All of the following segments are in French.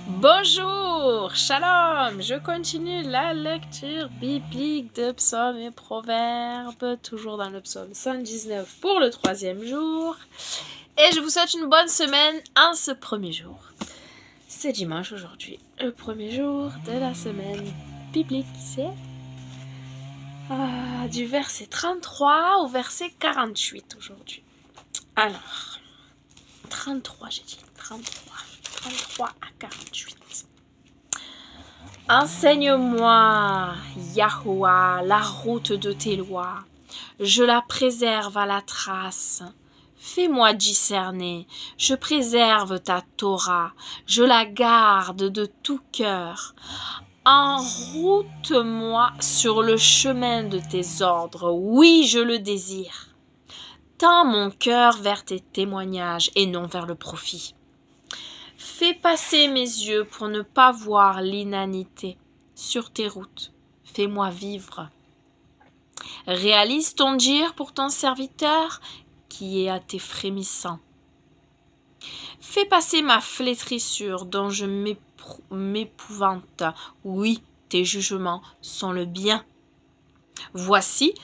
Bonjour, shalom, je continue la lecture biblique de psaumes et proverbes, toujours dans le psaume 119 pour le 3e jour. Et je vous souhaite une bonne semaine en ce premier jour. C'est dimanche aujourd'hui, le premier jour de la semaine biblique, c'est du verset 33 au verset 48 aujourd'hui. Alors, 33 j'ai dit, 33 à 48. Enseigne-moi, Yahoua, la route de tes lois. Je la préserve à la trace. Fais-moi discerner. Je préserve ta Torah. Je la garde de tout cœur. Enroute-moi sur le chemin de tes ordres. Oui, je le désire. Tends mon cœur vers tes témoignages et non vers le profit. Fais passer mes yeux pour ne pas voir l'inanité sur tes routes. Fais-moi vivre. Réalise ton dire pour ton serviteur qui est à tes frémissants. Fais passer ma flétrissure dont je m'épouvante. Oui, tes jugements sont le bien. Voici,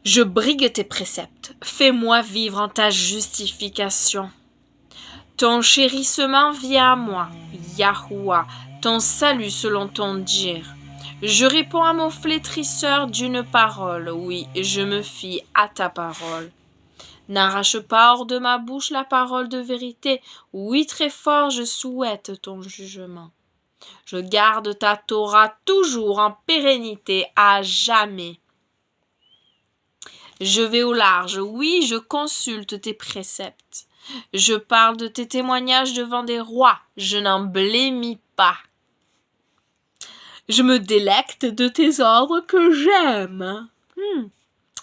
je brigue tes préceptes. Fais-moi vivre en ta justification. Ton chérissement vient à moi, Yahoua, ton salut selon ton dire. Je réponds à mon flétrisseur d'une parole, oui, je me fie à ta parole. N'arrache pas hors de ma bouche la parole de vérité, oui, très fort, je souhaite ton jugement. Je garde ta Torah toujours en pérennité, à jamais. Je vais au large, oui, je consulte tes préceptes. Je parle de tes témoignages devant des rois, je n'en blêmis pas. Je me délecte de tes ordres que j'aime.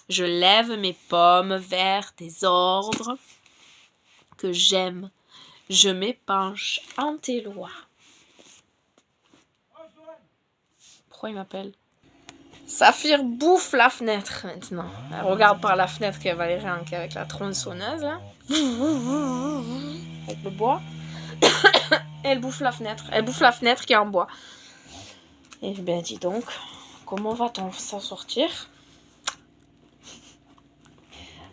Je lève mes pommes vers tes ordres que j'aime. Je m'épanche en tes lois. Pourquoi il m'appelle? Saphir bouffe la fenêtre maintenant. Elle regarde par la fenêtre qu'elle va aller avec la tronçonneuse là. Avec le bois. Elle bouffe la fenêtre. Elle bouffe la fenêtre qui est en bois. Eh bien, dis donc, comment va-t-on s'en sortir?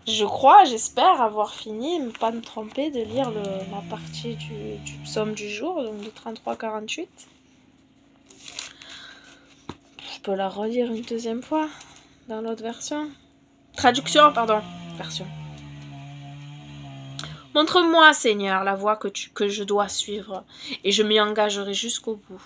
J'espère avoir fini, ne pas me tromper, de lire la partie du psaume du jour, donc de 33-48. Je peux la relire une deuxième fois, dans l'autre version. Traduction, pardon, version. Montre-moi, Seigneur, la voie que je dois suivre, et je m'y engagerai jusqu'au bout.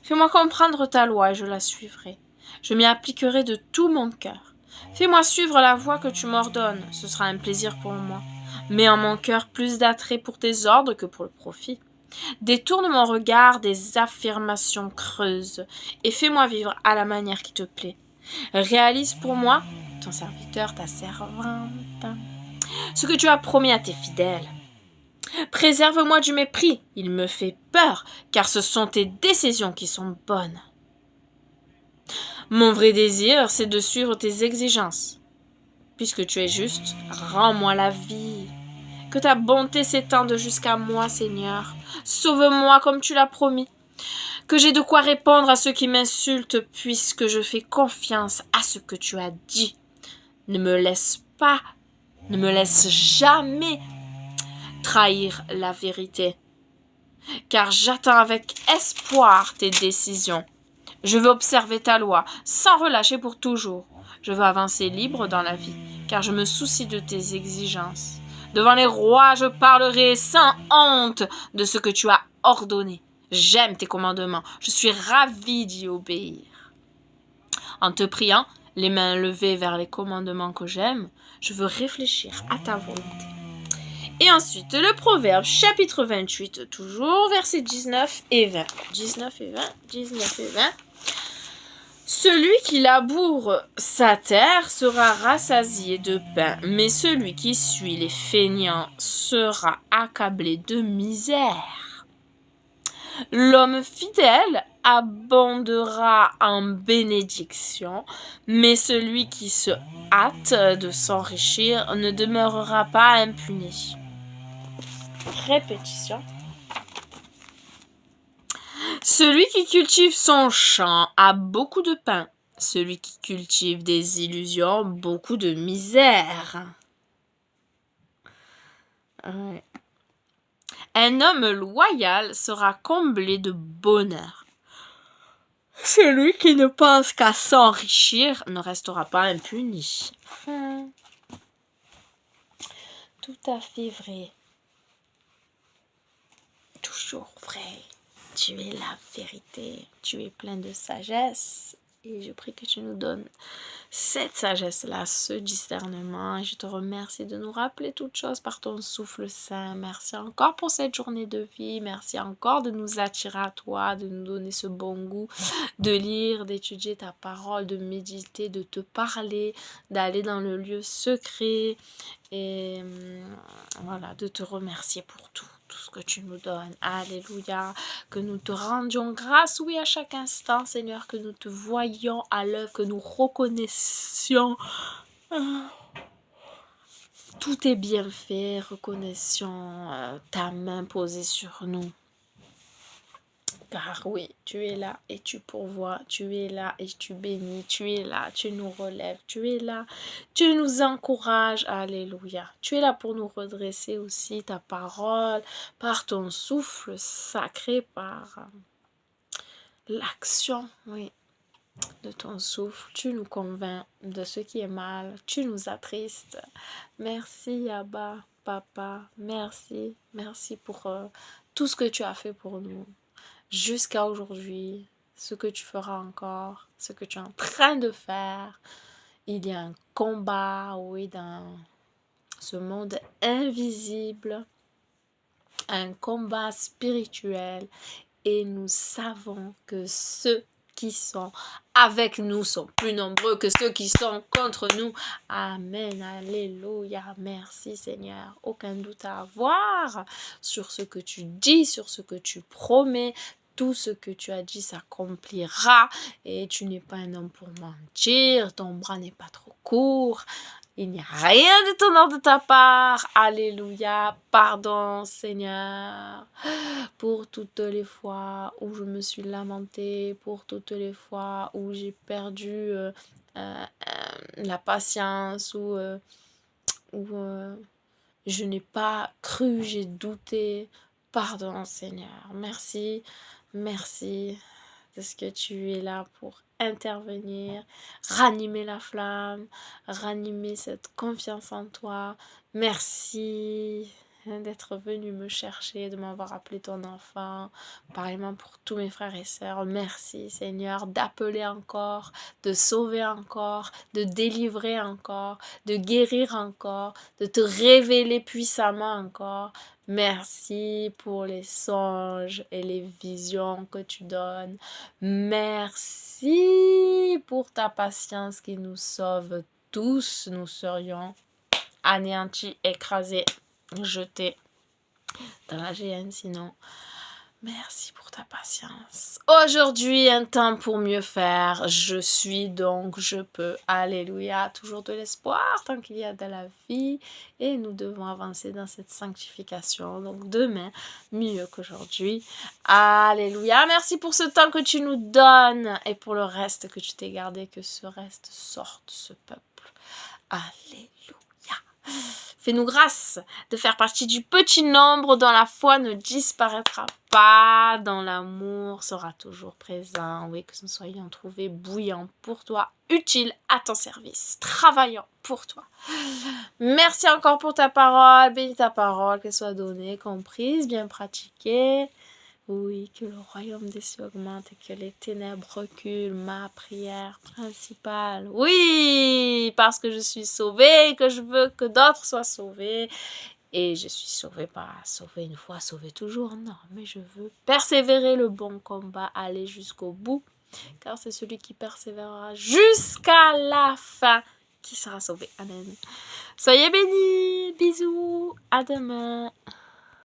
Fais-moi comprendre ta loi, et je la suivrai. Je m'y appliquerai de tout mon cœur. Fais-moi suivre la voie que tu m'ordonnes, ce sera un plaisir pour moi. Mets en mon cœur plus d'attrait pour tes ordres que pour le profit. Détourne mon regard des affirmations creuses, et fais-moi vivre à la manière qui te plaît. Réalise pour moi, ton serviteur, ta servante, ce que tu as promis à tes fidèles. Préserve-moi du mépris, il me fait peur, car ce sont tes décisions qui sont bonnes. Mon vrai désir, c'est de suivre tes exigences. Puisque tu es juste, rends-moi la vie. Que ta bonté s'étende jusqu'à moi, Seigneur. Sauve-moi comme tu l'as promis. Que j'ai de quoi répondre à ceux qui m'insultent, puisque je fais confiance à ce que tu as dit. Ne me laisse jamais trahir la vérité. Car j'attends avec espoir tes décisions. Je veux observer ta loi, sans relâcher pour toujours. Je veux avancer libre dans la vie, car je me soucie de tes exigences. Devant les rois, je parlerai sans honte de ce que tu as ordonné. J'aime tes commandements, je suis ravie d'y obéir. En te priant, les mains levées vers les commandements que j'aime, je veux réfléchir à ta volonté. Et ensuite, le Proverbe, chapitre 28, toujours, versets 19 et 20. 19 et 20. Celui qui laboure sa terre sera rassasié de pain, mais celui qui suit les feignants sera accablé de misère. L'homme fidèle abondera en bénédiction, mais celui qui se hâte de s'enrichir ne demeurera pas impuni. Répétition. Celui qui cultive son champ a beaucoup de pain. Celui qui cultive des illusions, beaucoup de misère. Ouais. Un homme loyal sera comblé de bonheur. Celui qui ne pense qu'à s'enrichir ne restera pas impuni. Tout à fait vrai. Toujours vrai. Tu es la vérité. Tu es plein de sagesse. Et je prie que tu nous donnes cette sagesse-là, ce discernement. Et je te remercie de nous rappeler toutes choses par ton souffle saint. Merci encore pour cette journée de vie. Merci encore de nous attirer à toi, de nous donner ce bon goût, de lire, d'étudier ta parole, de méditer, de te parler, d'aller dans le lieu secret. Et voilà, de te remercier pour tout ce que tu nous donnes. Alléluia. Que nous te rendions grâce, oui, à chaque instant, Seigneur, que nous te voyions à l'œuvre, que nous reconnaissions tous tes bienfaits, reconnaissions ta main posée sur nous. Car oui, tu es là et tu pourvois, tu es là et tu bénis, tu es là, tu nous relèves, tu es là, tu nous encourages, alléluia. Tu es là pour nous redresser aussi, ta parole, par ton souffle sacré, par l'action, oui, de ton souffle. Tu nous convaincs de ce qui est mal, tu nous attristes. Merci Abba, Papa, merci pour tout ce que tu as fait pour nous. Jusqu'à aujourd'hui, ce que tu feras encore, ce que tu es en train de faire. Il y a un combat, oui, dans ce monde invisible, un combat spirituel, et nous savons que ceux qui sont avec nous sont plus nombreux que ceux qui sont contre nous. Amen, alléluia, merci Seigneur. Aucun doute à avoir sur ce que tu dis, sur ce que tu promets. Tout ce que tu as dit s'accomplira et tu n'es pas un homme pour mentir, ton bras n'est pas trop court. Il n'y a rien d'étonnant de ta part. Alléluia. Pardon, Seigneur, pour toutes les fois où je me suis lamentée, pour toutes les fois où j'ai perdu la patience, où je n'ai pas cru, j'ai douté. Pardon, Seigneur. Merci de ce que tu es là pour intervenir, ranimer la flamme, ranimer cette confiance en toi. Merci d'être venu me chercher, de m'avoir appelé ton enfant. Pareillement pour tous mes frères et sœurs. Merci Seigneur d'appeler encore, de sauver encore, de délivrer encore, de guérir encore, de te révéler puissamment encore. Merci pour les songes et les visions que tu donnes. Merci pour ta patience qui nous sauve tous. Nous serions anéantis, écrasés, jetés dans la géhenne sinon. Merci pour ta patience. Aujourd'hui, un temps pour mieux faire. Je suis donc, je peux. Alléluia. Toujours de l'espoir tant qu'il y a de la vie. Et nous devons avancer dans cette sanctification. Donc demain, mieux qu'aujourd'hui. Alléluia. Merci pour ce temps que tu nous donnes. Et pour le reste que tu t'es gardé. Que ce reste sorte, ce peuple. Alléluia. Fais-nous grâce de faire partie du petit nombre dont la foi ne disparaîtra pas, dont l'amour sera toujours présent. Oui, que nous soyons trouvés bouillants pour toi, utiles à ton service, travaillant pour toi. Merci encore pour ta parole. Bénis ta parole, qu'elle soit donnée, comprise, bien pratiquée. Oui, que le royaume des cieux augmente et que les ténèbres reculent, ma prière principale. Oui, parce que je suis sauvée et que je veux que d'autres soient sauvés. Et je suis sauvée, pas sauvée une fois, sauvée toujours, non. Mais je veux persévérer le bon combat, aller jusqu'au bout. Car c'est celui qui persévérera jusqu'à la fin qui sera sauvé. Amen. Soyez bénis, bisous, à demain.